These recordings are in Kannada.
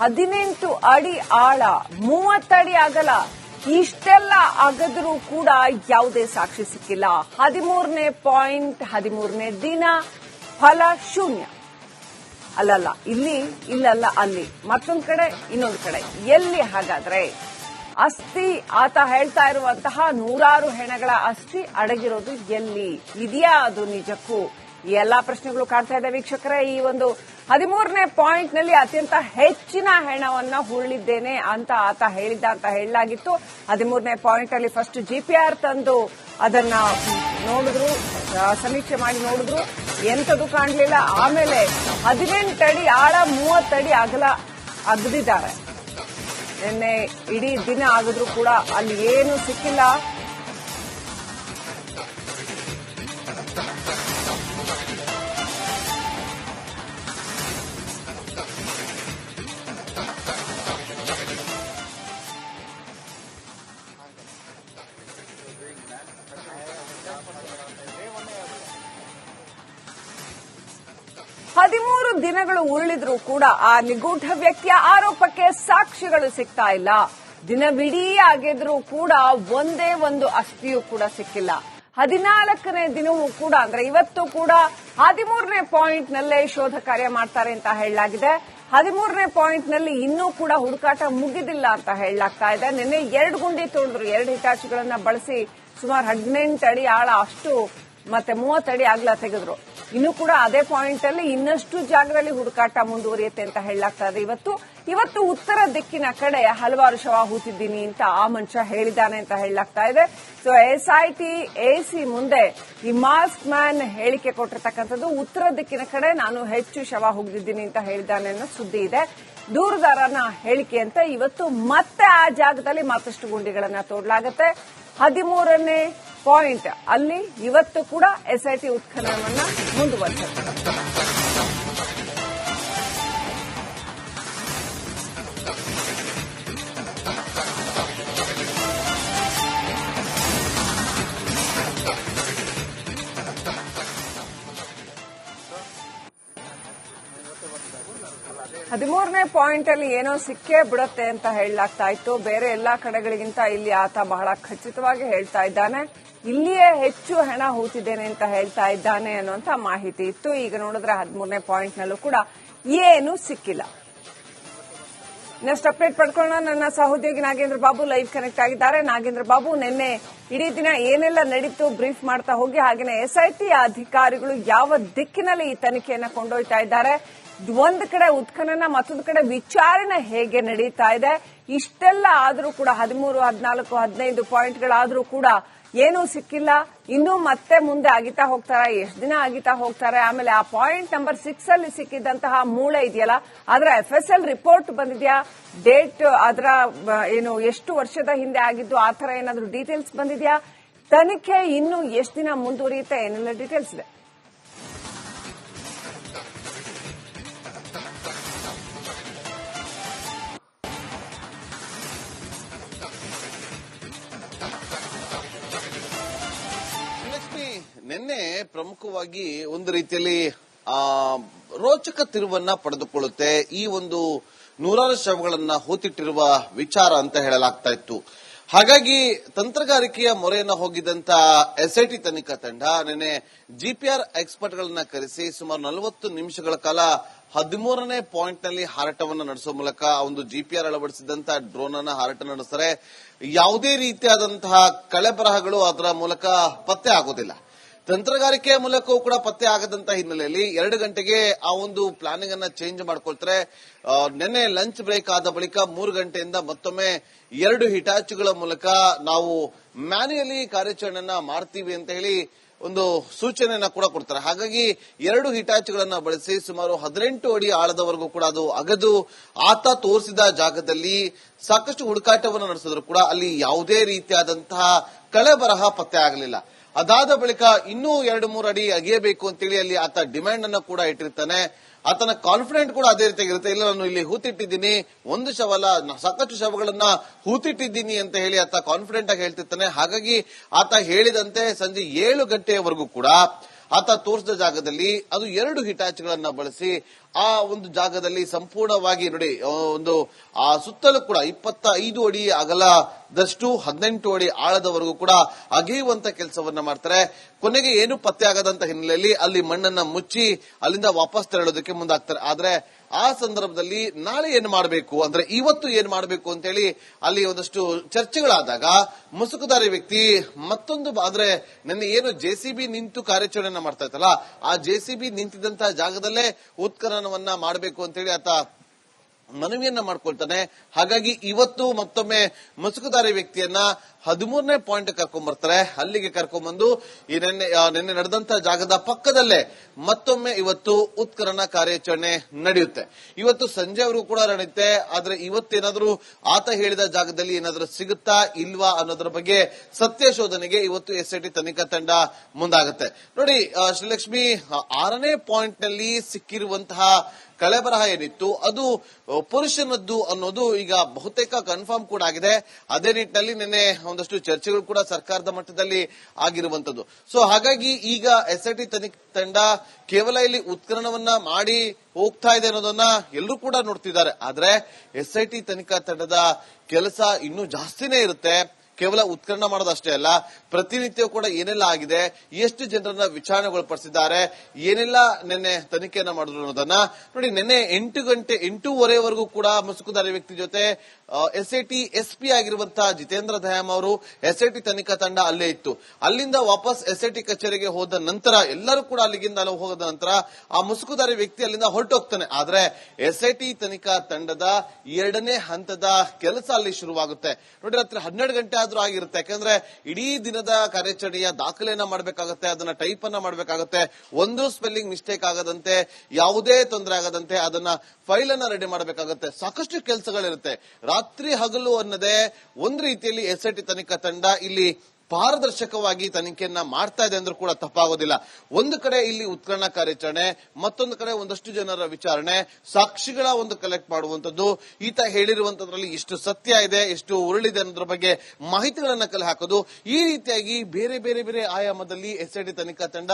18 ಅಡಿ ಆಳ, 30 ಅಡಿ ಅಗಲ, ಇಷ್ಟೆಲ್ಲ ಅಗದರೂ ಕೂಡ ಯಾವುದೇ ಸಾಕ್ಷಿ ಸಿಕ್ಕಿಲ್ಲ. 13ನೇ ಪಾಯಿಂಟ್, 13ನೇ ದಿನ, ಫಲ ಶೂನ್ಯ. ಅಲ್ಲಲ್ಲ ಇಲ್ಲಿ, ಇಲ್ಲಲ್ಲ ಅಲ್ಲಿ, ಮತ್ತೊಂದು ಕಡೆ ಇನ್ನೊಂದು ಕಡೆ. ಎಲ್ಲಿ ಹಾಗಾದ್ರೆ ಅಸ್ಥಿ? ಆತ ಹೇಳ್ತಾ ಇರುವಂತಹ ನೂರಾರು ಹೆಣಗಳ ಅಸ್ಥಿ ಅಡಗಿರೋದು ಎಲ್ಲಿ? ಇದೆಯಾ ಅದು ನಿಜಕ್ಕೂ? ಈ ಎಲ್ಲಾ ಪ್ರಶ್ನೆಗಳು ಕಾಡ್ತಾ ಇದೆ ವೀಕ್ಷಕರೇ. ಈ ಒಂದು 13ನೇ ಪಾಯಿಂಟ್ ನಲ್ಲಿ ಅತ್ಯಂತ ಹೆಚ್ಚಿನ ಹೆಣವನ್ನ ಹೂಳಿದ್ದೇನೆ ಅಂತ ಆತ ಹೇಳಿದ್ದ ಅಂತ ಹೇಳಲಾಗಿತ್ತು. 13ನೇ ಪಾಯಿಂಟ್ ಅಲ್ಲಿ ಫಸ್ಟ್ ಜಿಪಿಆರ್ ತಂದು ಅದನ್ನ ನೋಡಿದ್ರು, ಸಮೀಕ್ಷೆ ಮಾಡಿ ನೋಡಿದ್ರು, ಎಂಥದ್ದು ಕಾಣಲಿಲ್ಲ. ಆಮೇಲೆ 18 ಅಡಿ ಆಳ, 30 ಅಡಿ ಅಗಲ ಅಗದಿದ್ದಾರೆ. ನಿನ್ನೆ ಇಡೀ ದಿನ ಆಗಿದ್ರು ಕೂಡ ಅಲ್ಲಿ ಏನು ಸಿಕ್ಕಿಲ್ಲ. ಹದಿಮೂರು ದಿನಗಳು ಉರುಳಿದ್ರೂ ಕೂಡ ಆ ನಿಗೂಢ ವ್ಯಕ್ತಿಯ ಆರೋಪಕ್ಕೆ ಸಾಕ್ಷಿಗಳು ಸಿಗ್ತಾ ಇಲ್ಲ. ದಿನವಿಡೀ ಆಗಿದ್ರೂ ಕೂಡ ಒಂದೇ ಒಂದು ಅಸ್ಥಿಯೂ ಕೂಡ ಸಿಕ್ಕಿಲ್ಲ. 14ನೇ ದಿನವೂ ಕೂಡ ಅಂದ್ರೆ ಇವತ್ತು ಕೂಡ 13ನೇ ಪಾಯಿಂಟ್ ನಲ್ಲೇ ಶೋಧ ಕಾರ್ಯ ಮಾಡ್ತಾರೆ ಅಂತ ಹೇಳಲಾಗಿದೆ. 13ನೇ ಪಾಯಿಂಟ್ ನಲ್ಲಿ ಇನ್ನೂ ಕೂಡ ಹುಡುಕಾಟ ಮುಗಿದಿಲ್ಲ ಅಂತ ಹೇಳಲಾಗ್ತಾ ಇದೆ. ನಿನ್ನೆ 2 ಗುಂಡಿ ತೋಡಿದ್ರು, 2 ಹಿಟಾಚಿಗಳನ್ನ ಬಳಸಿ ಸುಮಾರು 18 ಅಡಿ ಆಳ ಅಷ್ಟು ಮತ್ತೆ 30 ಅಡಿ ಅಗಲ ತೆಗೆದ್ರು. ಇನ್ನು ಕೂಡ ಅದೇ ಪಾಯಿಂಟ್ ಅಲ್ಲಿ ಇನ್ನಷ್ಟು ಜಾಗದಲ್ಲಿ ಹುಡುಕಾಟ ಮುಂದುವರಿಯುತ್ತೆ ಅಂತ ಹೇಳಲಾಗ್ತಾ ಇದೆ. ಇವತ್ತು ಉತ್ತರ ದಿಕ್ಕಿನ ಕಡೆ ಹಲವಾರು ಶವ ಹೂತಿದ್ದೀನಿ ಅಂತ ಆ ಮನುಷ್ಯ ಹೇಳಿದ್ದಾನೆ ಅಂತ ಹೇಳಲಾಗ್ತಾ ಇದೆ. ಸೊ ಎಸ್ಐಟಿ ಎಸಿ ಮುಂದೆ ಈ ಮಾಸ್ಕ್ ಮ್ಯಾನ್ ಹೇಳಿಕೆ ಕೊಟ್ಟಿರ್ತಕ್ಕಂಥದ್ದು ಉತ್ತರ ದಿಕ್ಕಿನ ಕಡೆ ನಾನು ಹೆಚ್ಚು ಶವ ಹೋಗಿದ್ದೀನಿ ಅಂತ ಹೇಳಿದ್ದಾನೆ ಅನ್ನೋ ಸುದ್ದಿ ಇದೆ. ದೂರುದಾರನ ಹೇಳಿಕೆಯಂತೆ ಇವತ್ತು ಮತ್ತೆ ಆ ಜಾಗದಲ್ಲಿ ಮತ್ತಷ್ಟು ಗುಂಡಿಗಳನ್ನ ತೋಡಲಾಗುತ್ತೆ. 13ನೇ ಪಾಯಿಂಟ್ ಅಲ್ಲಿ ಇವತ್ತು ಕೂಡ ಎಸ್ಐಟಿ ಉತ್ಖನನವನ್ನ ಮುಂದುವರಿಸುತ್ತೆ. ಹದಿಮೂರನೇ ಪಾಯಿಂಟ್ ಅಲ್ಲಿ ಏನೋ ಸಿಕ್ಕೇ ಬಿಡುತ್ತೆ ಅಂತ ಹೇಳಲಾಗ್ತಾ ಇತ್ತು. ಬೇರೆ ಎಲ್ಲಾ ಕಡೆಗಳಿಗಿಂತ ಇಲ್ಲಿ ಆತ ಬಹಳ ಖಚಿತವಾಗಿ ಹೇಳ್ತಾ ಇದ್ದಾನೆ. ಇಲ್ಲಿಯೇ ಹೆಚ್ಚು ಹಣ ಹೂತಿದ್ದೇನೆ ಅಂತ ಹೇಳ್ತಾ ಇದ್ದಾನೆ ಅನ್ನುವಂತ ಮಾಹಿತಿ ಇತ್ತು. ಈಗ ನೋಡಿದ್ರೆ 13ನೇ ಪಾಯಿಂಟ್ ನಲ್ಲೂ ಕೂಡ ಏನು ಸಿಕ್ಕಿಲ್ಲ. ನೆಕ್ಸ್ಟ್ ಅಪ್ಡೇಟ್ ಪಡ್ಕೊಳ್ಳೋಣ. ನನ್ನ ಸಹೋದ್ಯೋಗಿ ನಾಗೇಂದ್ರ ಬಾಬು ಲೈವ್ ಕನೆಕ್ಟ್ ಆಗಿದ್ದಾರೆ. ನಾಗೇಂದ್ರ ಬಾಬು, ನಿನ್ನೆ ಇಡೀ ದಿನ ಏನೆಲ್ಲ ನಡೀತು ಬ್ರೀಫ್ ಮಾಡ್ತಾ ಹೋಗಿ, ಹಾಗೆಯೇ ಎಸ್ಐಟಿ ಅಧಿಕಾರಿಗಳು ಯಾವ ದಿಕ್ಕಿನಲ್ಲಿ ಈ ತನಿಖೆಯನ್ನ ಕೊಂಡೊಯ್ತಾ ಇದ್ದಾರೆ, ಒಂದು ಕಡೆ ಉತ್ಖನನ, ಮತ್ತೊಂದು ಕಡೆ ವಿಚಾರಣೆ ಹೇಗೆ ನಡೀತಾ ಇದೆ, ಇಷ್ಟೆಲ್ಲ ಆದರೂ ಕೂಡ 13, 14, 15 ಪಾಯಿಂಟ್ಗಳಾದರೂ ಕೂಡ ಏನೂ ಸಿಕ್ಕಿಲ್ಲ. ಇನ್ನೂ ಮತ್ತೆ ಮುಂದೆ ಅಗಿತಾ ಹೋಗ್ತಾರೆ, ಎಷ್ಟು ದಿನ ಅಗಿತಾ ಹೋಗ್ತಾರೆ. ಆಮೇಲೆ ಆ ಪಾಯಿಂಟ್ ನಂಬರ್ 6 ಅಲ್ಲಿ ಸಿಕ್ಕಿದ್ದಂತಹ ಮೂಳೆ ಇದೆಯಲ್ಲ, ಅದರ FSL ರಿಪೋರ್ಟ್ ಬಂದಿದೆಯಾ, ಡೇಟ್ ಅದರ ಏನು ಎಷ್ಟು ವರ್ಷದ ಹಿಂದೆ ಆಗಿದ್ದು ಆ ತರ ಏನಾದರೂ ಡೀಟೇಲ್ಸ್ ಬಂದಿದೆಯಾ, ತನಿಖೆ ಇನ್ನೂ ಎಷ್ಟು ದಿನ ಮುಂದುವರಿಯುತ್ತೆ, ಏನೆಲ್ಲ ಡೀಟೇಲ್ಸ್ ಇದೆ? ನಿನ್ನೆ ಪ್ರಮುಖವಾಗಿ ಒಂದು ರೀತಿಯಲ್ಲಿ ರೋಚಕ ತಿರುವನ್ನ ಪಡೆದುಕೊಳ್ಳುತ್ತೆ ಈ ಒಂದು ನೂರಾರು ಶವಗಳನ್ನ ಹೂತಿಟ್ಟಿರುವ ವಿಚಾರ ಅಂತ ಹೇಳಲಾಗ್ತಾ ಇತ್ತು. ಹಾಗಾಗಿ ತಂತ್ರಗಾರಿಕೆಯ ಮೊರೆಯನ್ನ ಹೋಗಿದ್ದಂತ ಎಸ್ಐಟಿ ತನಿಖಾ ತಂಡ ನಿನ್ನೆ ಜಿಪಿಆರ್ ಎಕ್ಸ್ಪರ್ಟ್ ಗಳನ್ನ ಕರೆಸಿ ಸುಮಾರು 40 ನಿಮಿಷಗಳ ಕಾಲ 13ನೇ ಪಾಯಿಂಟ್ ನಲ್ಲಿ ಹಾರಾಟವನ್ನು ನಡೆಸುವ ಮೂಲಕ ಒಂದು ಜಿಪಿಆರ್ ಅಳವಡಿಸಿದಂತ ಡ್ರೋನ್ ಅನ್ನ ಹಾರಾಟ ನಡೆಸ್ತಾರೆ. ಯಾವುದೇ ರೀತಿಯಾದಂತಹ ಕಳೆಬರಹಗಳು ಅದರ ಮೂಲಕ ಪತ್ತೆ ಆಗೋದಿಲ್ಲ. ತಂತ್ರಗಾರಿಕೆಯ ಮೂಲಕವೂ ಕೂಡ ಪತ್ತೆ ಆಗದಂತ ಹಿನ್ನೆಲೆಯಲ್ಲಿ 2 ಗಂಟೆಗೆ ಆ ಒಂದು ಪ್ಲಾನಿಂಗ್ ಅನ್ನ ಚೇಂಜ್ ಮಾಡ್ಕೊಳ್ತಾರೆ. ನಿನ್ನೆ ಲಂಚ್ ಬ್ರೇಕ್ ಆದ ಬಳಿಕ 3 ಗಂಟೆಯಿಂದ ಮತ್ತೊಮ್ಮೆ 2 ಹಿಟಾಚಿಗಳ ಮೂಲಕ ನಾವು ಮ್ಯಾನ್ಯುಯಲಿ ಕಾರ್ಯಾಚರಣೆಯನ್ನ ಮಾಡ್ತೀವಿ ಅಂತ ಹೇಳಿ ಒಂದು ಸೂಚನೆಯನ್ನ ಕೂಡ ಕೊಡ್ತಾರೆ. ಹಾಗಾಗಿ 2 ಹಿಟಾಚಿಗಳನ್ನ ಬಳಸಿ ಸುಮಾರು 18 ಅಡಿ ಆಳದವರೆಗೂ ಕೂಡ ಅದು ಅಗದು ಆತ ತೋರಿಸಿದ ಜಾಗದಲ್ಲಿ ಸಾಕಷ್ಟು ಹುಡುಕಾಟವನ್ನು ನಡೆಸಿದ್ರು ಕೂಡ ಅಲ್ಲಿ ಯಾವುದೇ ರೀತಿಯಾದಂತಹ ಕಳೆಬರಹ ಪತ್ತೆ ಆಗಲಿಲ್ಲ. ಅದಾದ ಬಳಿಕ ಇನ್ನೂ 2-3 ಅಡಿ ಅಗೆಯಬೇಕು ಅಂತೇಳಿ ಅಲ್ಲಿ ಆತ ಡಿಮ್ಯಾಂಡ್ ಅನ್ನು ಕೂಡ ಇಟ್ಟಿರ್ತಾನೆ. ಆತನ ಕಾನ್ಫಿಡೆಂಟ್ ಕೂಡ ಅದೇ ರೀತಿಯಾಗಿರುತ್ತೆ. ಇಲ್ಲ, ನಾನು ಇಲ್ಲಿ ಹೂತಿಟ್ಟಿದ್ದೀನಿ, ಒಂದು ಶವ ಅಲ್ಲ, ಸಾಕಷ್ಟು ಶವಗಳನ್ನ ಹೂತಿಟ್ಟಿದ್ದೀನಿ ಅಂತ ಹೇಳಿ ಆತ ಕಾನ್ಫಿಡೆಂಟ್ ಆಗಿ ಹೇಳ್ತಿರ್ತಾನೆ. ಹಾಗಾಗಿ ಆತ ಹೇಳಿದಂತೆ ಸಂಜೆ 7 ಗಂಟೆಯವರೆಗೂ ಕೂಡ ಆತ ತೋರಿಸಿದ ಜಾಗದಲ್ಲಿ ಅದು 2 ಹಿಟಾಚಿಗಳನ್ನ ಬಳಸಿ ಆ ಒಂದು ಜಾಗದಲ್ಲಿ ಸಂಪೂರ್ಣವಾಗಿ ನೋಡಿ ಒಂದು ಆ ಸುತ್ತಲೂ ಕೂಡ 25 ಅಡಿ ಅಗಲದಷ್ಟು 18 ಅಡಿ ಆಳದವರೆಗೂ ಕೂಡ ಅಗೆಯುವಂತ ಕೆಲಸವನ್ನ ಮಾಡ್ತಾರೆ. ಕೊನೆಗೆ ಏನು ಪತ್ತೆ ಆಗದಂತ ಹಿನ್ನೆಲೆಯಲ್ಲಿ ಅಲ್ಲಿ ಮಣ್ಣನ್ನ ಮುಚ್ಚಿ ಅಲ್ಲಿಂದ ವಾಪಸ್ ತೆರಳೋದಕ್ಕೆ ಮುಂದಾಗ್ತಾರೆ. ಆದ್ರೆ ಆ ಸಂದರ್ಭದಲ್ಲಿ ನಾಳೆ ಏನ್ ಮಾಡಬೇಕು ಅಂದ್ರೆ ಇವತ್ತು ಏನ್ ಮಾಡಬೇಕು ಅಂತ ಹೇಳಿ ಅಲ್ಲಿ ಒಂದಷ್ಟು ಚರ್ಚೆಗಳಾದಾಗ ಮುಸುಕುಧಾರಿ ವ್ಯಕ್ತಿ ಮತ್ತೊಂದು ಆದ್ರೆ ನನ್ನ ಏನು ಜೆಸಿಬಿ ನಿಂತು ಕಾರ್ಯಾಚರಣೆಯನ್ನ ಮಾಡ್ತಾ ಇತ್ತಲ್ಲ ಆ ಜೆಸಿಬಿ ನಿಂತಿದ್ದಂತಹ ಜಾಗದಲ್ಲೇ ಉತ್ಖನನವನ್ನ ಮಾಡಬೇಕು ಅಂತ ಹೇಳಿ ಆತ ಮನವಿಯನ್ನ ಮಾಡ್ಕೊಳ್ತಾನೆ. ಹಾಗಾಗಿ ಇವತ್ತು ಮತ್ತೊಮ್ಮೆ ಮುಸುಕುಧಾರಿ ವ್ಯಕ್ತಿಯನ್ನ 13ನೇ ಪಾಯಿಂಟ್ ಕರ್ಕೊಂಡ್ ಬರ್ತಾರೆ. ಅಲ್ಲಿಗೆ ಕರ್ಕೊಂಡ್ಬಂದು ಈ ನಿನ್ನೆ ನಡೆದಂತ ಜಾಗದ ಪಕ್ಕದಲ್ಲೇ ಮತ್ತೊಮ್ಮೆ ಇವತ್ತು ಉತ್ಖನನ ಕಾರ್ಯಾಚರಣೆ ನಡೆಯುತ್ತೆ. ಇವತ್ತು ಸಂಜೆವರೆಗೂ ಕೂಡ ನಡೆಯುತ್ತೆ. ಆದ್ರೆ ಇವತ್ತೇನಾದ್ರೂ ಆತ ಹೇಳಿದ ಜಾಗದಲ್ಲಿ ಏನಾದ್ರೂ ಸಿಗುತ್ತಾ ಇಲ್ವಾ ಅನ್ನೋದ್ರ ಬಗ್ಗೆ ಸತ್ಯ ಶೋಧನೆಗೆ ಇವತ್ತು SIT ತನಿಖಾ ತಂಡ ಮುಂದಾಗುತ್ತೆ. ನೋಡಿ ಶ್ರೀಲಕ್ಷ್ಮಿ, 6ನೇ ಪಾಯಿಂಟ್ ನಲ್ಲಿ ಸಿಕ್ಕಿರುವಂತಹ ಕಳೆಬರಹ ಏನಿತ್ತು ಅದು ಪುರುಷನದ್ದು ಅನ್ನೋದು ಈಗ ಬಹುತೇಕ ಕನ್ಫರ್ಮ್ ಕೂಡ ಆಗಿದೆ. ಅದೇ ನಿಟ್ಟಿನಲ್ಲಿ ನಿನ್ನೆ ಒಂದಷ್ಟು ಚರ್ಚೆಗಳು ಕೂಡ ಸರ್ಕಾರದ ಮಟ್ಟದಲ್ಲಿ ಆಗಿರುವಂತದ್ದು. ಸೊ ಹಾಗಾಗಿ ಈಗ SIT ತನಿಖಾ ತಂಡ ಕೇವಲ ಇಲ್ಲಿ ಉತ್ಖನನವನ್ನ ಮಾಡಿ ಹೋಗ್ತಾ ಇದೆ ಅನ್ನೋದನ್ನ ಎಲ್ಲರೂ ಕೂಡ ನೋಡ್ತಿದ್ದಾರೆ. ಆದ್ರೆ SIT ತನಿಖಾ ತಂಡದ ಕೆಲಸ ಇನ್ನೂ ಜಾಸ್ತಿನೇ ಇರುತ್ತೆ. ಕೇವಲ ಉತ್ಖನನ ಮಾಡೋದಷ್ಟೇ ಅಲ್ಲ, ಪ್ರತಿನಿತ್ಯ ಕೂಡ ಏನೆಲ್ಲ ಆಗಿದೆ, ಎಷ್ಟು ಜನರನ್ನ ವಿಚಾರಣೆಗೊಳಪಡಿಸಿದ್ದಾರೆ, ಏನೆಲ್ಲ ನಿನ್ನೆ ತನಿಖೆಯನ್ನ ಮಾಡಿದ್ರು ಅನ್ನೋದನ್ನ ನೋಡಿ. ನಿನ್ನೆ 8:30ವರೆಗೂ ಕೂಡ ಮುಸುಕುಧಾರಿ ವ್ಯಕ್ತಿ ಜೊತೆ SIT SP ಆಗಿರುವಂತಹ ಜಿತೇಂದ್ರ ದಯಾಮ್ ಅವರು SIT ತನಿಖಾ ತಂಡ ಅಲ್ಲೇ ಇತ್ತು. ಅಲ್ಲಿಂದ ವಾಪಸ್ SIT ಕಚೇರಿಗೆ ಹೋದ ನಂತರ ಎಲ್ಲರೂ ಕೂಡ ಅಲ್ಲಿಗಿಂದ ಹೋದ ನಂತರ ಆ ಮುಸುಕುಧಾರಿ ವ್ಯಕ್ತಿ ಅಲ್ಲಿಂದ ಹೊರಟೋಗ್ತಾನೆ. ಆದ್ರೆ SIT ತನಿಖಾ ತಂಡದ 2ನೇ ಹಂತದ ಕೆಲಸ ಅಲ್ಲಿ ಶುರುವಾಗುತ್ತೆ. ನೋಡಿ, ರಾತ್ರಿ 12 ಗಂಟೆ ಆದ್ರೂ ಆಗಿರುತ್ತೆ. ಯಾಕಂದ್ರೆ ಇಡೀ ದಿನದ ಕಾರ್ಯಾಚರಣೆಯ ದಾಖಲೆಯನ್ನ ಮಾಡಬೇಕಾಗುತ್ತೆ, ಅದನ್ನ ಟೈಪ್ ಅನ್ನ ಮಾಡಬೇಕಾಗುತ್ತೆ. ಒಂದು ಸ್ಪೆಲ್ಲಿಂಗ್ ಮಿಸ್ಟೇಕ್ ಆಗದಂತೆ, ಯಾವುದೇ ತೊಂದರೆ ಆಗದಂತೆ ಅದನ್ನ ಫೈಲ್ ಅನ್ನ ರೆಡಿ ಮಾಡಬೇಕಾಗುತ್ತೆ. ಸಾಕಷ್ಟು ಕೆಲಸಗಳಿರುತ್ತೆ. ರಾತ್ರಿ ಹಗಲು ಅನ್ನದೇ ಒಂದು ರೀತಿಯಲ್ಲಿ SIT ತನಿಖಾ ತಂಡ ಇಲ್ಲಿ ಪಾರದರ್ಶಕವಾಗಿ ತನಿಖೆಯನ್ನ ಮಾಡ್ತಾ ಇದೆ ಅಂದ್ರೂ ಕೂಡ ತಪ್ಪಾಗೋದಿಲ್ಲ. ಒಂದು ಕಡೆ ಇಲ್ಲಿ ಉತ್ಖನನ ಕಾರ್ಯಾಚರಣೆ, ಮತ್ತೊಂದು ಕಡೆ ಒಂದಷ್ಟು ಜನರ ವಿಚಾರಣೆ, ಸಾಕ್ಷಿಗಳ ಒಂದು ಕಲೆಕ್ಟ್ ಮಾಡುವಂತದ್ದು, ಈತ ಹೇಳಿರುವಂತದ್ರಲ್ಲಿ ಎಷ್ಟು ಸತ್ಯ ಇದೆ, ಎಷ್ಟು ಉರುಳಿದೆ ಅನ್ನೋದ್ರ ಬಗ್ಗೆ ಮಾಹಿತಿಗಳನ್ನ ಕಲೆ ಹಾಕೋದು, ಈ ರೀತಿಯಾಗಿ ಬೇರೆ ಬೇರೆ ಬೇರೆ ಆಯಾಮದಲ್ಲಿ SIT ತನಿಖಾ ತಂಡ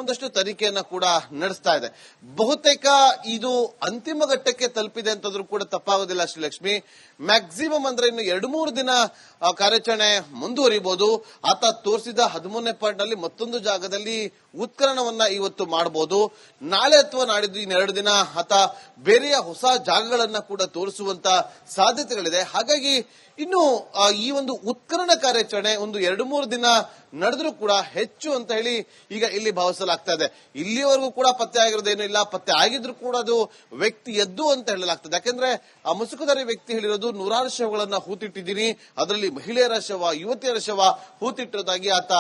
ಒಂದಷ್ಟು ತನಿಖೆಯನ್ನ ಕೂಡ ನಡೆಸ್ತಾ ಇದೆ. ಬಹುತೇಕ ಇದು ಅಂತಿಮ ಘಟ್ಟಕ್ಕೆ ತಲುಪಿದೆ ಅಂತಂದ್ರೂ ಕೂಡ ತಪ್ಪಾಗೋದಿಲ್ಲ ಶ್ರೀಲಕ್ಷ್ಮಿ. ಮ್ಯಾಕ್ಸಿಮಮ್ ಅಂದ್ರೆ ಇನ್ನು 2-3 ದಿನ ಕಾರ್ಯಾಚರಣೆ ಮುಂದುವರಿಬಹುದು. ಆತ ತೋರಿಸಿದ 13ನೇ ಪಾಯಿಂಟ್ ನಲ್ಲಿ ಮತ್ತೊಂದು ಜಾಗದಲ್ಲಿ ಉತ್ಖನನವನ್ನ ಇವತ್ತು ಮಾಡಬಹುದು. ನಾಳೆ ಅಥವಾ ನಾಡಿದ್ದು ಇನ್ನೆರಡು ದಿನ ಆತ ಬೇರೆಯ ಹೊಸ ಜಾಗಗಳನ್ನ ಕೂಡ ತೋರಿಸುವಂತ ಸಾಧ್ಯತೆಗಳಿದೆ. ಹಾಗಾಗಿ ಇನ್ನು ಈ ಒಂದು ಉತ್ಖನನ ಕಾರ್ಯಾಚರಣೆ ಒಂದು 2-3 ದಿನ ನಡೆದ್ರೂ ಕೂಡ ಹೆಚ್ಚು ಅಂತ ಹೇಳಿ ಈಗ ಇಲ್ಲಿ ಭಾವಿಸಲಾಗ್ತಾ ಇದೆ. ಇಲ್ಲಿವರೆಗೂ ಕೂಡ ಪತ್ತೆ ಆಗಿರೋದೇನು ಇಲ್ಲ. ಪತ್ತೆ ಆಗಿದ್ರು ಕೂಡ ಅದು ವ್ಯಕ್ತಿ ಎದ್ದು ಅಂತ ಹೇಳಲಾಗ್ತದೆ. ಯಾಕಂದ್ರೆ ಆ ಮುಸುಕುಧಾರಿ ವ್ಯಕ್ತಿ ಹೇಳಿರೋದು 100 ಶವಗಳನ್ನ ಹೂತಿಟ್ಟಿದ್ದೀನಿ, ಅದರಲ್ಲಿ ಮಹಿಳೆಯರ ಶವ, ಯುವತಿಯರ ಶವ ಹೂತಿಟ್ಟಿರೋದಾಗಿ ಆತ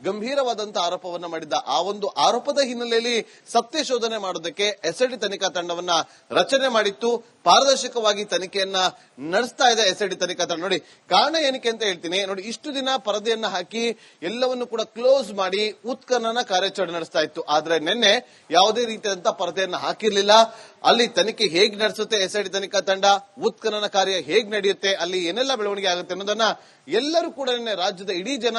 ಗಂಭೀರವಾದಂತಹ ಆರೋಪವನ್ನ ಮಾಡಿದ್ದ. ಆ ಒಂದು ಆರೋಪದ ಹಿನ್ನೆಲೆಯಲ್ಲಿ ಸತ್ಯ ಶೋಧನೆ ಮಾಡೋದಕ್ಕೆ SIT ತನಿಖಾ ತಂಡವನ್ನ ರಚನೆ ಮಾಡಿತ್ತು. ಪಾರದರ್ಶಕವಾಗಿ ತನಿಖೆಯನ್ನ ನಡೆಸ್ತಾ ಇದೆ SIT ತನಿಖಾ ತಂಡ. ನೋಡಿ, ಕಾರಣ ಏನಕ್ಕೆ ಅಂತ ಹೇಳ್ತೀನಿ. ನೋಡಿ, ಇಷ್ಟು ದಿನ ಪರದೆಯನ್ನ ಹಾಕಿ ಎಲ್ಲವನ್ನು ಕೂಡ ಕ್ಲೋಸ್ ಮಾಡಿ ಉತ್ಖನನ ಕಾರ್ಯಾಚರಣೆ ನಡೆಸ್ತಾ ಇತ್ತು. ಆದ್ರೆ ನಿನ್ನೆ ಯಾವುದೇ ರೀತಿಯಾದಂತಹ ಪರದೆಯನ್ನ ಹಾಕಿರ್ಲಿಲ್ಲ. ಅಲ್ಲಿ ತನಿಖೆ ಹೇಗ್ ನಡೆಸುತ್ತೆ SIT ತನಿಖಾ ತಂಡ, ಉತ್ಖನನ ಕಾರ್ಯ ಹೇಗ್ ನಡೆಯುತ್ತೆ, ಅಲ್ಲಿ ಏನೆಲ್ಲ ಬೆಳವಣಿಗೆ ಆಗುತ್ತೆ ಅನ್ನೋದನ್ನ ಎಲ್ಲರೂ ಕೂಡ ನಿನ್ನೆ ರಾಜ್ಯದ ಇಡೀ ಜನ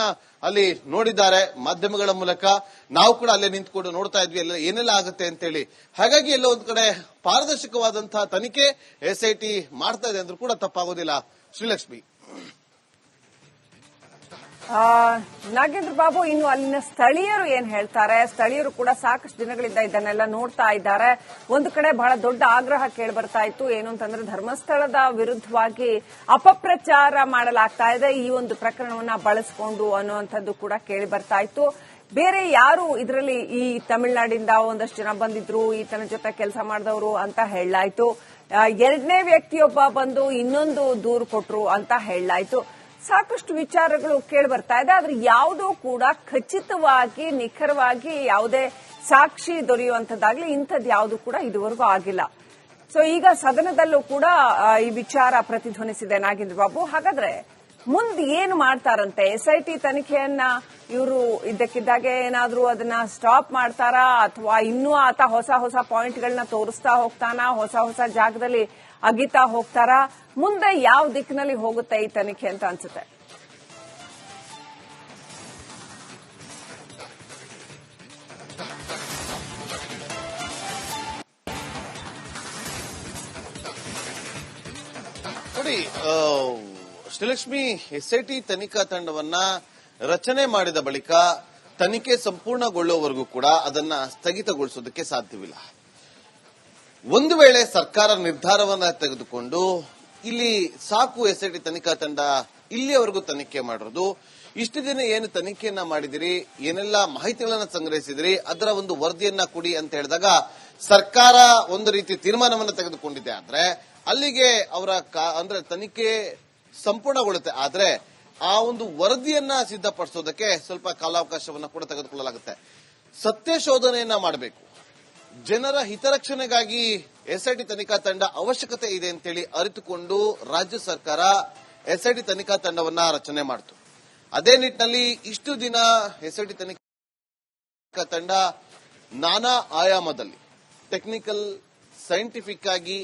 ಅಲ್ಲಿ ನೋಡಿದ್ದಾರೆ ಮಾಧ್ಯಮಗಳ ಮೂಲಕ. ನಾವು ಕೂಡ ಅಲ್ಲೇ ನಿಂತ್ಕೊಂಡು ನೋಡ್ತಾ ಇದ್ವಿ ಎಲ್ಲ ಏನೆಲ್ಲ ಆಗುತ್ತೆ ಅಂತ ಹೇಳಿ. ಹಾಗಾಗಿ ಎಲ್ಲ ಒಂದ್ ಕಡೆ ಪಾರದರ್ಶಕವಾದಂತಹ ತನಿಖೆ SIT ಮಾಡ್ತಾ ಇದೆ ಅಂದ್ರೂ ಕೂಡ ತಪ್ಪಾಗೋದಿಲ್ಲ ಶ್ರೀಲಕ್ಷ್ಮಿ. ನಾಗೇಂದ್ರ ಬಾಬು, ಇನ್ನು ಅಲ್ಲಿನ ಸ್ಥಳೀಯರು ಏನ್ ಹೇಳ್ತಾರೆ? ಸ್ಥಳೀಯರು ಕೂಡ ಸಾಕಷ್ಟು ದಿನಗಳಿಂದ ಇದನ್ನೆಲ್ಲ ನೋಡ್ತಾ ಇದ್ದಾರೆ. ಒಂದು ಕಡೆ ಬಹಳ ದೊಡ್ಡ ಆಗ್ರಹ ಕೇಳಿ ಬರ್ತಾ ಇತ್ತು. ಏನು ಅಂತಂದ್ರೆ ಧರ್ಮಸ್ಥಳದ ವಿರುದ್ಧವಾಗಿ ಅಪಪ್ರಚಾರ ಮಾಡಲಾಗ್ತಾ ಇದೆ ಈ ಒಂದು ಪ್ರಕರಣವನ್ನ ಬಳಸಿಕೊಂಡು ಅನ್ನುವಂಥದ್ದು ಕೂಡ ಕೇಳಿ ಬರ್ತಾ ಇತ್ತು. ಬೇರೆ ಯಾರು ಇದರಲ್ಲಿ ಈ ತಮಿಳುನಾಡಿಂದ ಒಂದಷ್ಟು ಜನ ಬಂದಿದ್ರು, ಈತನ ಜೊತೆ ಕೆಲಸ ಮಾಡಿದವರು ಅಂತ ಹೇಳಲಾಯ್ತು. 2ನೇ ವ್ಯಕ್ತಿಯೊಬ್ಬ ಬಂದು ಇನ್ನೊಂದು ದೂರು ಕೊಟ್ರು ಅಂತ ಹೇಳಲಾಯ್ತು. ಸಾಕಷ್ಟು ವಿಚಾರಗಳು ಕೇಳಿ ಬರ್ತಾ ಇದೆ. ಆದ್ರೆ ಯಾವುದೂ ಕೂಡ ಖಚಿತವಾಗಿ ನಿಖರವಾಗಿ ಯಾವುದೇ ಸಾಕ್ಷಿ ದೊರೆಯುವಂತದ್ದಾಗ್ಲಿ ಇಂಥದ್ದು ಯಾವುದು ಕೂಡ ಇದುವರೆಗೂ ಆಗಿಲ್ಲ. ಸೊ ಈಗ ಸದನದಲ್ಲೂ ಕೂಡ ಈ ವಿಚಾರ ಪ್ರತಿಧ್ವನಿಸಿದೆ ನಾಗೇಂದ್ರ ಬಾಬು. ಹಾಗಾದ್ರೆ ಮುಂದೆ ಏನು ಮಾಡ್ತಾರಂತೆ? SIT ತನಿಖೆಯನ್ನ ಇವರು ಇದ್ದಕ್ಕಿದ್ದಾಗೆ ಏನಾದ್ರೂ ಅದನ್ನ ಸ್ಟಾಪ್ ಮಾಡ್ತಾರಾ, ಅಥವಾ ಇನ್ನೂ ಆತ ಹೊಸ ಹೊಸ ಪಾಯಿಂಟ್ಗಳನ್ನ ತೋರಿಸ್ತಾ ಹೋಗ್ತಾನಾ, ಹೊಸ ಹೊಸ ಜಾಗದಲ್ಲಿ ಅಗಿತಾ ಹೋಗ್ತಾರಾ? ಮುಂದೆ ಯಾವ ದಿಕ್ಕಿನಲ್ಲಿ ಹೋಗುತ್ತೆ ಈ ತನಿಖೆ ಅಂತ ಅನ್ಸುತ್ತೆ? ನೋಡಿ, ಶ್ರೀಲಕ್ಷ್ಮಿ ಎಸ್ಐಟಿ ತನಿಖಾ ತಂಡವನ್ನ ರಚನೆ ಮಾಡಿದ ಬಳಿಕ ತನಿಖೆ ಸಂಪೂರ್ಣಗೊಳ್ಳುವವರೆಗೂ ಕೂಡ ಅದನ್ನ ಸ್ಥಗಿತಗೊಳಿಸೋದಕ್ಕೆ ಸಾಧ್ಯವಿಲ್ಲ. ಒಂದು ವೇಳೆ ಸರ್ಕಾರ ನಿರ್ಧಾರವನ್ನ ತೆಗೆದುಕೊಂಡು ಇಲ್ಲಿ ಸಾಕು ಎಸ್ಐಟಿ ತನಿಖಾ ತಂಡ ಇಲ್ಲಿಯವರೆಗೂ ತನಿಖೆ ಮಾಡಿರೋದು, ಇಷ್ಟು ದಿನ ಏನು ತನಿಖೆಯನ್ನ ಮಾಡಿದಿರಿ, ಏನೆಲ್ಲ ಮಾಹಿತಿಗಳನ್ನ ಸಂಗ್ರಹಿಸಿದಿರಿ, ಅದರ ಒಂದು ವರದಿಯನ್ನ ಕೊಡಿ ಅಂತ ಹೇಳಿದಾಗ ಸರ್ಕಾರ ಒಂದು ರೀತಿ ತೀರ್ಮಾನವನ್ನ ತೆಗೆದುಕೊಂಡಿದೆ. ಆದ್ರೆ ಅಲ್ಲಿಗೆ ಅವರ ಅಂದ್ರೆ ತನಿಖೆ ಸಂಪೂರ್ಣಗೊಳ್ಳುತ್ತೆ. ಆದ್ರೆ ಆ ಒಂದು ವರದಿಯನ್ನ ಸಿದ್ಧಪಡಿಸೋದಕ್ಕೆ ಸ್ವಲ್ಪ ಕಾಲಾವಕಾಶವನ್ನ ಕೂಡ ತೆಗೆದುಕೊಳ್ಳಲಾಗುತ್ತೆ. ಸತ್ಯ ಶೋಧನೆಯನ್ನ ಮಾಡಬೇಕು. ಜನರ ಹಿತರಕ್ಷಣೆಗಾಗಿ ಎಸ್ಐಟಿ ತನಿಖಾ ತಂಡ ಅವಶ್ಯಕತೆ ಇದೆ ಅಂತೇಳಿ ಅರಿತುಕೊಂಡು ರಾಜ್ಯ ಸರ್ಕಾರ ಎಸ್ಐಟಿ ತನಿಖಾ ತಂಡವನ್ನ ರಚನೆ ಮಾಡಿತು. ಅದೇ ನಿಟ್ಟಿನಲ್ಲಿ ಇಷ್ಟು ದಿನ ಎಸ್ಐಟಿ ತನಿಖಾ ತಂಡ ನಾನಾ ಆಯಾಮದಲ್ಲಿ ಟೆಕ್ನಿಕಲ್, ಸೈಂಟಿಫಿಕ್ ಆಗಿ,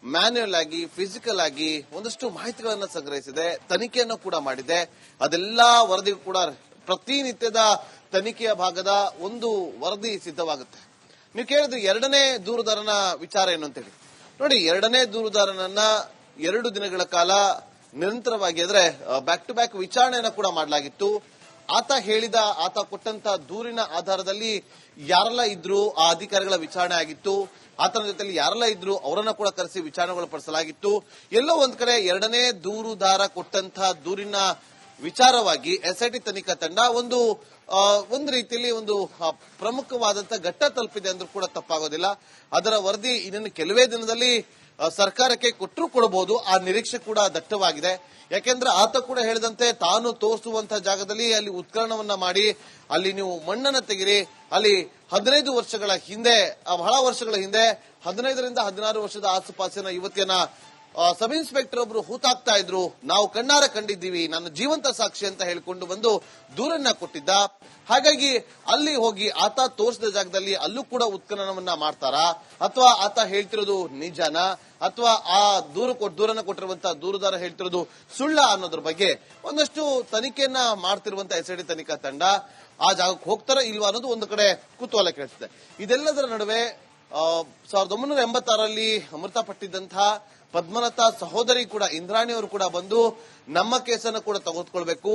ಮ್ಯಾನ್ಯುಯಲ್ ಆಗಿ, ಫಿಸಿಕಲ್ ಆಗಿ ಒಂದಷ್ಟು ಮಾಹಿತಿಗಳನ್ನು ಸಂಗ್ರಹಿಸಿದೆ, ತನಿಖೆಯನ್ನು ಕೂಡ ಮಾಡಿದೆ. ಅದೆಲ್ಲಾ ವರದಿ ಕೂಡ ಪ್ರತಿನಿತ್ಯದ ತನಿಖೆಯ ಭಾಗದ ಒಂದು ವರದಿ ಸಿದ್ಧವಾಗುತ್ತೆ. ನೀವು ಕೇಳಿದ್ರೆ ಎರಡನೇ ದೂರುದಾರನ ವಿಚಾರ ಏನು ಅಂತೇಳಿ. ನೋಡಿ, ಎರಡನೇ ದೂರುದಾರನನ್ನ 2 ದಿನಗಳ ಕಾಲ ನಿರಂತರವಾಗಿ ಅಂದ್ರೆ ಬ್ಯಾಕ್ ಟು ಬ್ಯಾಕ್ ವಿಚಾರಣೆಯನ್ನ ಕೂಡ ಮಾಡಲಾಗಿತ್ತು. ಆತ ಕೊಟ್ಟಂತ ದೂರಿನ ಆಧಾರದಲ್ಲಿ ಯಾರೆಲ್ಲ ಇದ್ರು ಆ ಅಧಿಕಾರಿಗಳ ವಿಚಾರಣೆ ಆಗಿತ್ತು. ಆತನ ಜೊತೆಲಿ ಯಾರೆಲ್ಲ ಇದ್ರು ಅವರನ್ನ ಕೂಡ ಕರೆಸಿ ವಿಚಾರಣೆಗಳು ಪಡಿಸಲಾಗಿತ್ತು. ಎಲ್ಲೋ ಒಂದ್ ಕಡೆ ಎರಡನೇ ದೂರುದಾರ ಕೊಟ್ಟಂತಹ ದೂರಿನ ವಿಚಾರವಾಗಿ ಎಸ್ಐಟಿ ತನಿಖಾ ತಂಡ ಒಂದು ರೀತಿಯಲ್ಲಿ ಒಂದು ಪ್ರಮುಖವಾದಂತಹ ಘಟ್ಟ ತಲುಪಿದೆ ಅಂದ್ರೂ ಕೂಡ ತಪ್ಪಾಗೋದಿಲ್ಲ. ಅದರ ವರದಿ ಇನ್ನೊಂದು ಕೆಲವೇ ದಿನದಲ್ಲಿ ಸರ್ಕಾರಕ್ಕೆ ಕೊಟ್ಟರೂ ಕೊಡಬಹುದು. ಆ ನಿರೀಕ್ಷೆ ಕೂಡ ದಟ್ಟವಾಗಿದೆ. ಯಾಕೆಂದ್ರೆ ಆತ ಕೂಡ ಹೇಳಿದಂತೆ ತಾನು ತೋರಿಸುವಂತಹ ಜಾಗದಲ್ಲಿ ಅಲ್ಲಿ ಉತ್ಖನನವನ್ನ ಮಾಡಿ ಅಲ್ಲಿ ನೀವು ಮಣ್ಣನ್ನ ತೆಗಿರಿ. ಅಲ್ಲಿ 15 ವರ್ಷಗಳ ಹಿಂದೆ, ಬಹಳ ವರ್ಷಗಳ ಹಿಂದೆ 15ರಿಂದ 16 ವರ್ಷದ ಆಸುಪಾಸಿನ ಯುವತಿಯನ್ನ ಸಬ್ ಇನ್ಸ್ಪೆಕ್ಟರ್ ಒಬ್ರು ಹೂತಾಕ್ತಾ ಇದ್ರು, ನಾವು ಕಣ್ಣಾರ ಕಂಡಿದ್ದೀವಿ, ನಾನು ಜೀವಂತ ಸಾಕ್ಷಿ ಅಂತ ಹೇಳಿಕೊಂಡು ಬಂದು ದೂರನ್ನ ಕೊಟ್ಟಿದ್ದ. ಹಾಗಾಗಿ ಅಲ್ಲಿ ಹೋಗಿ ಆತ ತೋರಿಸಿದ ಜಾಗದಲ್ಲಿ ಅಲ್ಲೂ ಕೂಡ ಉತ್ಖನನವನ್ನ ಮಾಡ್ತಾರಾ, ಅಥವಾ ಆತ ಹೇಳ್ತಿರೋದು ನಿಜಾನ, ಅಥವಾ ಆ ದೂರನ್ನ ಕೊಟ್ಟಿರುವಂತಹ ದೂರುದಾರ ಹೇಳ್ತಿರೋದು ಸುಳ್ಳ ಅನ್ನೋದ್ರ ಬಗ್ಗೆ ಒಂದಷ್ಟು ತನಿಖೆಯನ್ನ ಮಾಡ್ತಿರುವಂತಹ ಎಸ್ಐಟಿ ತನಿಖಾ ತಂಡ ಆ ಜಾಗಕ್ಕೆ ಹೋಗ್ತಾರ ಇಲ್ವಾ ಅನ್ನೋದು ಒಂದು ಕಡೆ ಕುತೂಹಲ ಕೇಳಿಸುತ್ತೆ. ಇದೆಲ್ಲದರ ನಡುವೆ 1986ರಲ್ಲಿ ಮೃತಪಟ್ಟಿದ್ದಂತಹ ಪದ್ಮಲತಾ ಸಹೋದರಿ ಕೂಡ ಇಂದ್ರಾಣಿ ಅವರು ಕೂಡ ಬಂದು ನಮ್ಮ ಕೇಸನ್ನ ಕೂಡ ತೆಗೆದುಕೊಳ್ಬೇಕು,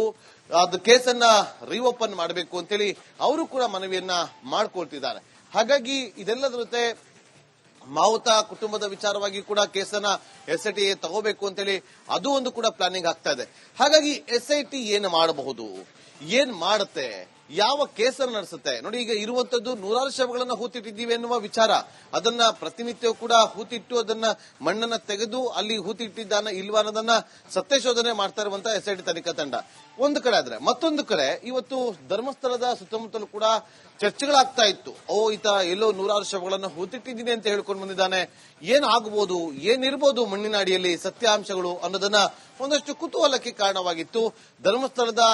ಅದು ಕೇಸನ್ನ ರೀಓಪನ್ ಮಾಡಬೇಕು ಅಂತೇಳಿ ಅವರು ಕೂಡ ಮನವಿಯನ್ನ ಮಾಡ್ಕೊಳ್ತಿದ್ದಾರೆ. ಹಾಗಾಗಿ ಇದೆಲ್ಲದ ಜೊತೆ ಮಾವುತ ಕುಟುಂಬದ ವಿಚಾರವಾಗಿ ಕೂಡ ಕೇಸನ್ನ ಎಸ್ಐಟಿ ತಗೋಬೇಕು ಅಂತೇಳಿ ಅದು ಒಂದು ಕೂಡ ಪ್ಲಾನಿಂಗ್ ಆಗ್ತಾ ಇದೆ. ಹಾಗಾಗಿ ಎಸ್ಐಟಿ ಏನು ಮಾಡಬಹುದು, ಏನ್ ಮಾಡುತ್ತೆ, ಯಾವ ಕೇಸನ್ನು ನಡೆಸುತ್ತೆ ನೋಡಿ. ಈಗ ಇರುವಂತದ್ದು 100 ಶವಗಳನ್ನ ಹೂತಿಟ್ಟಿದ್ದೀವಿ ಎನ್ನುವ ವಿಚಾರ, ಅದನ್ನ ಪ್ರತಿನಿತ್ಯವೂ ಕೂಡ ಹೂತಿಟ್ಟು ಅದನ್ನ ಮಣ್ಣನ್ನ ತೆಗೆದು ಅಲ್ಲಿ ಹೂತಿಟ್ಟಿದ್ದಾನ ಇಲ್ವಾ ಅನ್ನೋದನ್ನ ಸತ್ಯಶೋಧನೆ ಮಾಡ್ತಾ ಇರುವಂತಹ ಎಸ್ಐಟಿ ತನಿಖಾ ತಂಡ ಒಂದು ಕಡೆ ಆದ್ರೆ, ಮತ್ತೊಂದು ಕಡೆ ಇವತ್ತು ಧರ್ಮಸ್ಥಳದ ಸುತ್ತಮುತ್ತಲೂ ಕೂಡ ಚರ್ಚೆಗಳಾಗ್ತಾ ಇತ್ತು. ಈತ ಎಲ್ಲೋ 100 ಶವಗಳನ್ನ ಹೂತಿಟ್ಟಿದ್ದೀನಿ ಅಂತ ಹೇಳ್ಕೊಂಡು ಬಂದಿದ್ದಾನೆ, ಏನ್ ಆಗಬಹುದು, ಏನಿರ್ಬೋದು ಮಣ್ಣಿನ ಅಡಿಯಲ್ಲಿ ಸತ್ಯಾಂಶಗಳು ಅನ್ನೋದನ್ನ ಒಂದಷ್ಟು ಕುತೂಹಲಕ್ಕೆ ಕಾರಣವಾಗಿತ್ತು. ಧರ್ಮಸ್ಥಳದ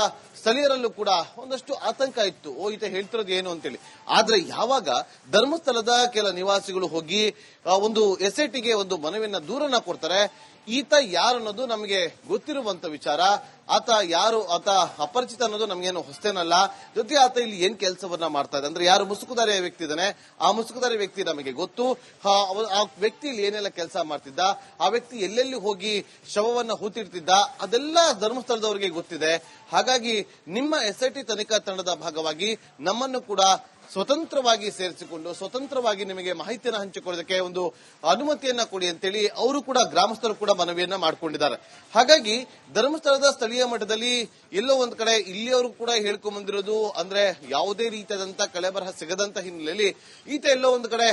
ಸ್ಥಳೀಯರಲ್ಲೂ ಕೂಡ ಒಂದಷ್ಟು ಆತಂಕ ಇತ್ತು, ಈತ ಹೇಳ್ತಿರೋದು ಏನು ಅಂತೇಳಿ. ಆದ್ರೆ ಯಾವಾಗ ಧರ್ಮಸ್ಥಳದ ಕೆಲ ನಿವಾಸಿಗಳು ಹೋಗಿ ಒಂದು ಎಸ್ಐಟಿಗೆ ಒಂದು ಮನವಿಯನ್ನ ದೂರನ್ನ ಕೊಡ್ತಾರೆ, ಈತ ಯಾರು ಅನ್ನೋದು ನಮಗೆ ಗೊತ್ತಿರುವಂತ ವಿಚಾರ, ಆತ ಯಾರು, ಆತ ಅಪರಿಚಿತ ಅನ್ನೋದು ನಮಗೇನು ಹೊಸ್ತೇನಲ್ಲ. ಜೊತೆಗೆ ಆತ ಇಲ್ಲಿ ಏನ್ ಕೆಲಸವನ್ನ ಮಾಡ್ತಾ ಇದೆ ಅಂದ್ರೆ, ಯಾರು ಮುಸುಕುದಾರಿಯ ವ್ಯಕ್ತಿ ಇದ್ದಾನೆ ಆ ಮುಸುಕುದಾರಿ ವ್ಯಕ್ತಿ ನಮಗೆ ಗೊತ್ತು. ಆ ವ್ಯಕ್ತಿ ಇಲ್ಲಿ ಏನೆಲ್ಲ ಕೆಲಸ ಮಾಡ್ತಿದ್ದ, ಆ ವ್ಯಕ್ತಿ ಎಲ್ಲೆಲ್ಲಿ ಹೋಗಿ ಶವವನ್ನ ಹೂತಿಡ್ತಿದ್ದ, ಅದೆಲ್ಲ ಧರ್ಮಸ್ಥಳದವರಿಗೆ ಗೊತ್ತಿದೆ. ಹಾಗಾಗಿ ನಿಮ್ಮ ಎಸ್ಐಟಿ ತನಿಖಾ ತಂಡದ ಭಾಗವಾಗಿ ನಮ್ಮನ್ನು ಕೂಡ ಸ್ವತಂತ್ರವಾಗಿ ಸೇರಿಸಿಕೊಂಡು ಸ್ವತಂತ್ರವಾಗಿ ನಿಮಗೆ ಮಾಹಿತಿಯನ್ನು ಹಂಚಿಕೊಳ್ಳೋದಕ್ಕೆ ಒಂದು ಅನುಮತಿಯನ್ನ ಕೊಡಿ ಅಂತೇಳಿ ಅವರು ಕೂಡ ಗ್ರಾಮಸ್ಥರು ಕೂಡ ಮನವಿಯನ್ನ ಮಾಡಿಕೊಂಡಿದ್ದಾರೆ. ಹಾಗಾಗಿ ಧರ್ಮಸ್ಥಳದ ಸ್ಥಳೀಯ ಮಟ್ಟದಲ್ಲಿ ಎಲ್ಲೋ ಒಂದ್ ಕಡೆ ಇಲ್ಲಿಯವರು ಕೂಡ ಹೇಳ್ಕೊಂಡ್ ಬಂದಿರೋದು ಅಂದ್ರೆ ಯಾವುದೇ ರೀತಿಯಾದಂತಹ ಕಳೆಬರಹ ಸಿಗದಂತ ಹಿನ್ನೆಲೆಯಲ್ಲಿ ಈತ ಎಲ್ಲೋ ಒಂದು ಕಡೆ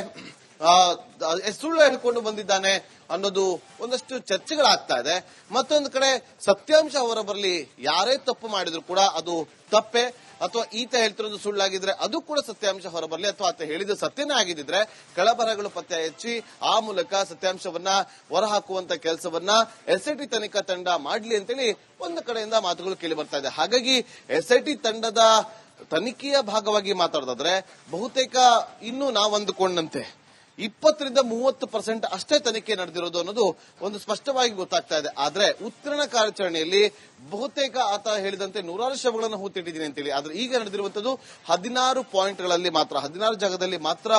ಸುಳ್ಳು ಹೇಳ್ಕೊಂಡು ಬಂದಿದ್ದಾನೆ ಅನ್ನೋದು ಒಂದಷ್ಟು ಚರ್ಚೆಗಳಾಗ್ತಾ ಇದೆ. ಮತ್ತೊಂದು ಕಡೆ ಸತ್ಯಾಂಶ ಹೊರಬರಲಿ, ಯಾರೇ ತಪ್ಪು ಮಾಡಿದ್ರು ಕೂಡ ಅದು ತಪ್ಪೆ, ಅಥವಾ ಈತ ಹೇಳ್ತಿರೋದು ಸುಳ್ಳಾಗಿದ್ರೆ ಅದು ಕೂಡ ಸತ್ಯಾಂಶ ಹೊರಬರಲಿ, ಅಥವಾ ಆತ ಹೇಳಿದ ಸತ್ಯನೇ ಆಗಿದ್ರೆ ಕಳಬರಗಳು ಪತ್ತೆ ಹಚ್ಚಿ ಆ ಮೂಲಕ ಸತ್ಯಾಂಶವನ್ನ ಹೊರಹಾಕುವಂತ ಕೆಲಸವನ್ನ ಎಸ್ಐಟಿ ತನಿಖಾ ತಂಡ ಮಾಡ್ಲಿ ಅಂತೇಳಿ ಒಂದು ಕಡೆಯಿಂದ ಮಾತುಗಳು ಕೇಳಿ ಬರ್ತಾ ಇದೆ. ಹಾಗಾಗಿ ಎಸ್ಐಟಿ ತಂಡದ ತನಿಖೆಯ ಭಾಗವಾಗಿ ಮಾತಾಡೋದಾದ್ರೆ ಬಹುತೇಕ ಇನ್ನು ನಾವು ಅಂದುಕೊಂಡಂತೆ 20-30% ಅಷ್ಟೇ ತನಿಖೆ ನಡೆದಿರೋದು ಅನ್ನೋದು ಒಂದು ಸ್ಪಷ್ಟವಾಗಿ ಗೊತ್ತಾಗ್ತಾ ಇದೆ. ಆದ್ರೆ ಉತ್ಖನನ ಕಾರ್ಯಾಚರಣೆಯಲ್ಲಿ ಬಹುತೇಕ ಆತ ಹೇಳಿದಂತೆ 100 ಶವಗಳನ್ನು ಹೂತಿಟ್ಟಿದ್ದೀನಿ ಅಂತೇಳಿ, ಆದ್ರೆ ಈಗ ನಡೆದಿರುವಂತದ್ದು 16 ಪಾಯಿಂಟ್ಗಳಲ್ಲಿ ಮಾತ್ರ, 16 ಜಾಗದಲ್ಲಿ ಮಾತ್ರ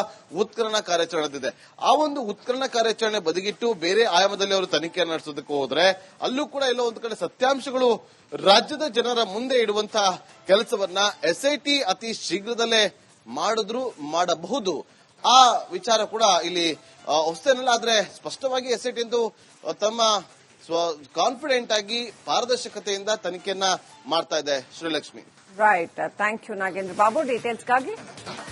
ಉತ್ಖನನ ಕಾರ್ಯಾಚರಣೆ ನಡೆದಿದೆ. ಆ ಒಂದು ಉತ್ಖನನ ಕಾರ್ಯಾಚರಣೆ ಬದಿಗಿಟ್ಟು ಬೇರೆ ಆಯಾಮದಲ್ಲಿ ಅವರು ತನಿಖೆ ನಡೆಸೋದಕ್ಕೆ ಹೋದ್ರೆ ಅಲ್ಲೂ ಕೂಡ ಎಲ್ಲೋ ಒಂದು ಕಡೆ ಸತ್ಯಾಂಶಗಳು ರಾಜ್ಯದ ಜನರ ಮುಂದೆ ಇಡುವಂತಹ ಕೆಲಸವನ್ನ ಎಸ್ಐಟಿ ಅತಿ ಶೀಘ್ರದಲ್ಲೇ ಮಾಡಬಹುದು. ಆ ವಿಚಾರ ಕೂಡ ಇಲ್ಲಿ ಹೊಸತೇನಲ್ಲ. ಆದ್ರೆ ಸ್ಪಷ್ಟವಾಗಿ ಎಸ್ಐಟಿ ಎಂದು ತಮ್ಮ ಕಾನ್ಫಿಡೆಂಟ್ ಆಗಿ ಪಾರದರ್ಶಕತೆಯಿಂದ ತನಿಖೆಯನ್ನ ಮಾಡ್ತಾ ಇದೆ Srilakshmi. Right, thank you Nagendra Babu ಡೀಟೇಲ್ಸ್ಗಾಗಿ.